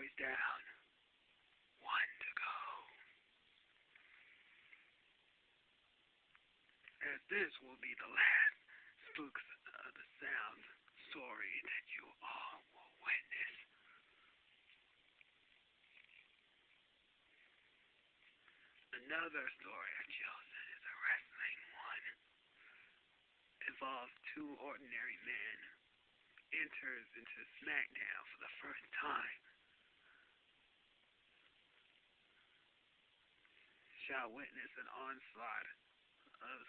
stories down. One to go. As this will be the last Spooks of the Sound story that you all will witness. Another story I've chosen is a wrestling one. Involves two ordinary men. Enters into SmackDown for the first time. Shall witness an onslaught of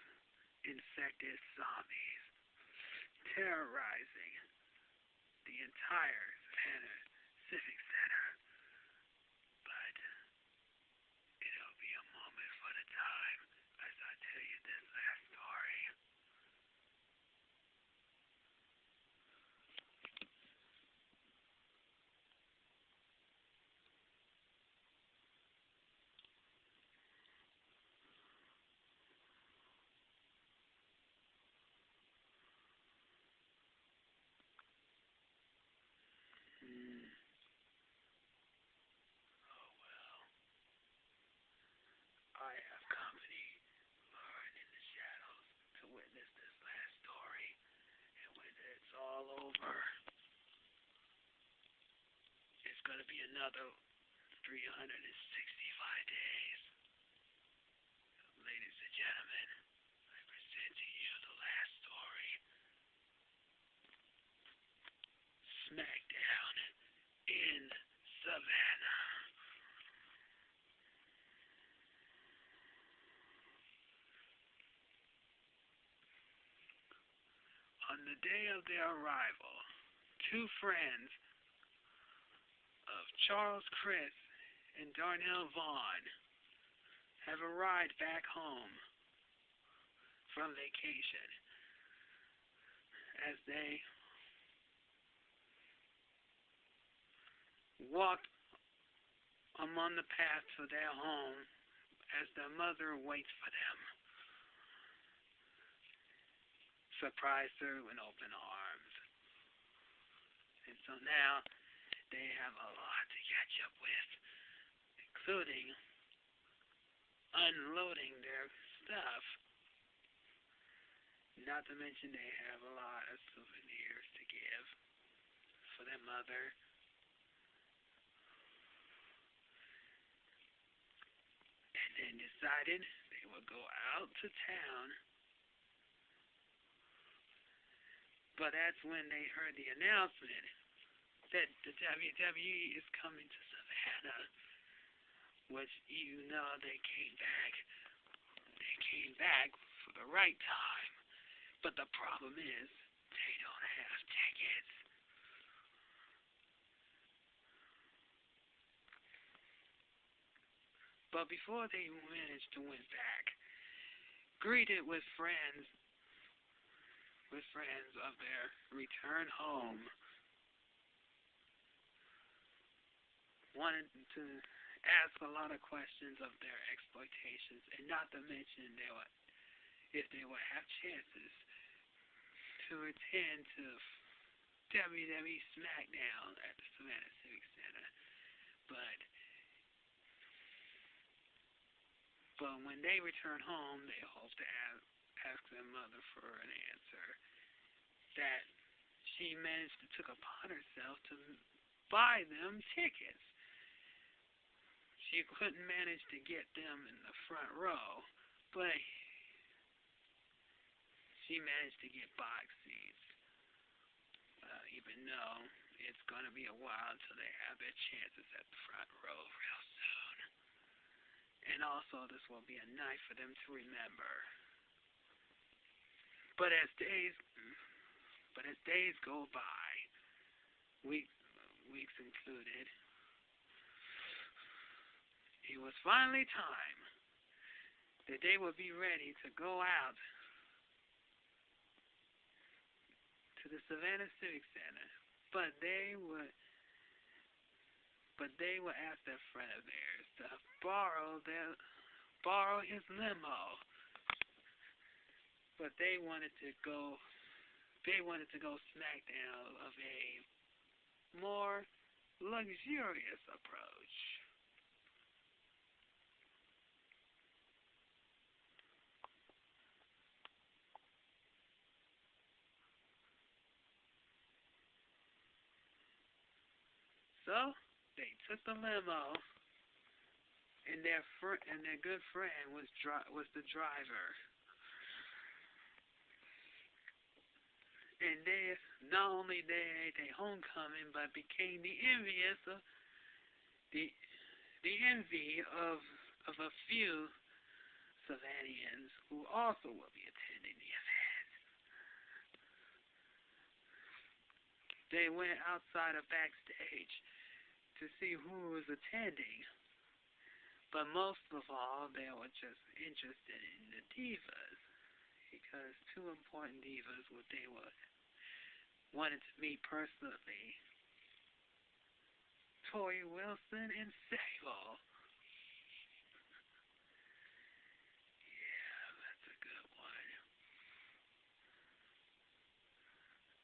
infected zombies terrorizing the entire Savannah Civic Center. But it'll be a moment for the time as I tell you this last story. Oh well. I have company lured in the shadows to witness this last story. And when it's all over, it's going to be another 365 days. Ladies and gentlemen, I present to you the last story. SmackDown in Savannah. On the day of their arrival, two friends of Charles Chris and Darnell Vaughn have arrived back home from vacation as they walk along the path to their home as their mother waits for them. Surprise her with open arms. And so now they have a lot to catch up with, including unloading their stuff. Not to mention they have a lot of souvenirs to give for their mother. And then decided they would go out to town. But that's when they heard the announcement that the WWE is coming to Savannah, which you know they came back. They came back for the right time. But the problem is they don't have tickets. But before they managed to win back, greeted with friends of their return home, wanted to ask a lot of questions of their exploitations, and not to mention if they would have chances to attend to WWE SmackDown at the Savannah Civic Center. But when they return home, they hope to ask their mother for an answer that she managed to took upon herself to buy them tickets. She couldn't manage to get them in the front row, but she managed to get box seats, even though it's going to be a while until they have their chances at the front row real soon. And also, this will be a night for them to remember. But as days go by, weeks included, it was finally time that they would be ready to go out to the Savannah Civic Center. But they would ask that friend of theirs to borrow his limo. But they wanted to go SmackDown of a more luxurious approach. So they took the limo, and their good friend was the driver. And they not only they homecoming, but became the the envy of a few Savannians who also will be attending the event. They went outside of backstage to see who was attending, but most of all, they were just interested in the divas because two important divas what they were wanted to meet personally: Tori Wilson and Sable. Yeah, that's a good one.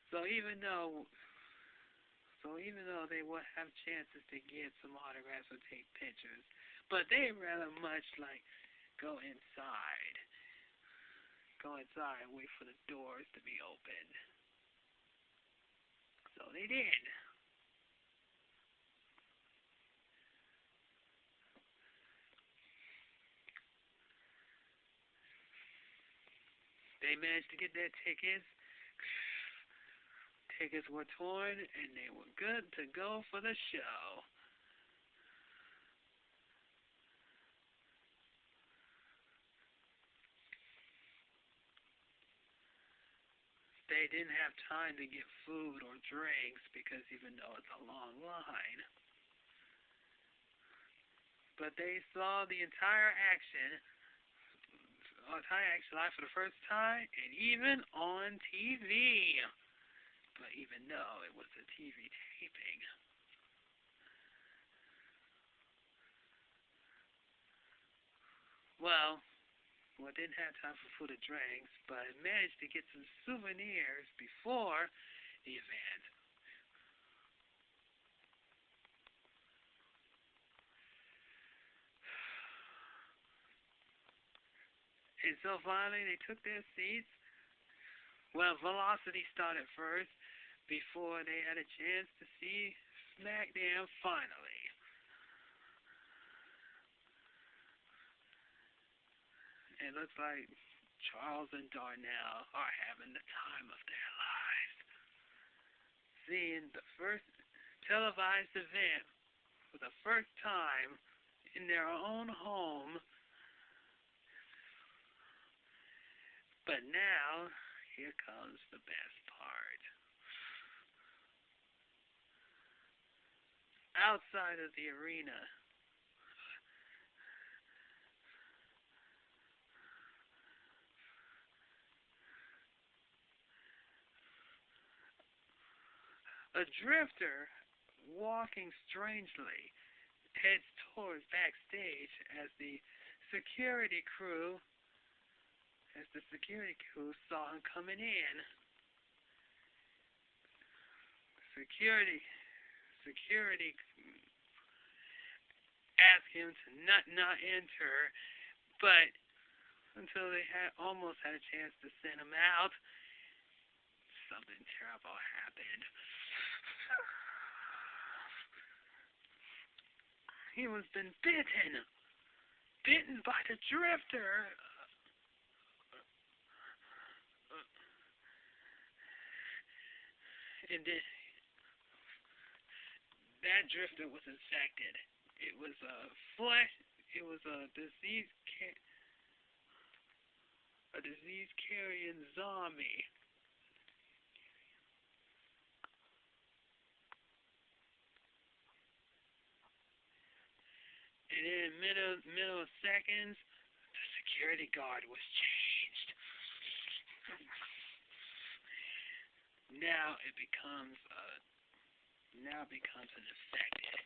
So even though they would have chances to get some autographs or take pictures, but they rather much like go inside, and wait for the doors to be opened. So they did. They managed to get their tickets. Tickets were torn, and they were good to go for the show. They didn't have time to get food or drinks because even though it's a long line, but they saw the entire action live for the first time, and even on TV. But even though it was a TV taping, well, didn't have time for food or drinks, but managed to get some souvenirs before the event. And so finally, they took their seats. Well, Velocity started first before they had a chance to see SmackDown finally. It looks like Charles and Darnell are having the time of their lives. Seeing the first televised event for the first time in their own home. But now, here comes the best part. Outside of the arena, a drifter walking strangely heads towards backstage security crew as the security crew saw him coming in. Security asked him to not enter, but until they had almost had a chance to send him out, something terrible happened. He was been bitten by the drifter. And then that drifter was infected. It was a flesh. It was a disease carrying zombie. And in middle of seconds, the security guard was changed. Now it becomes an infected.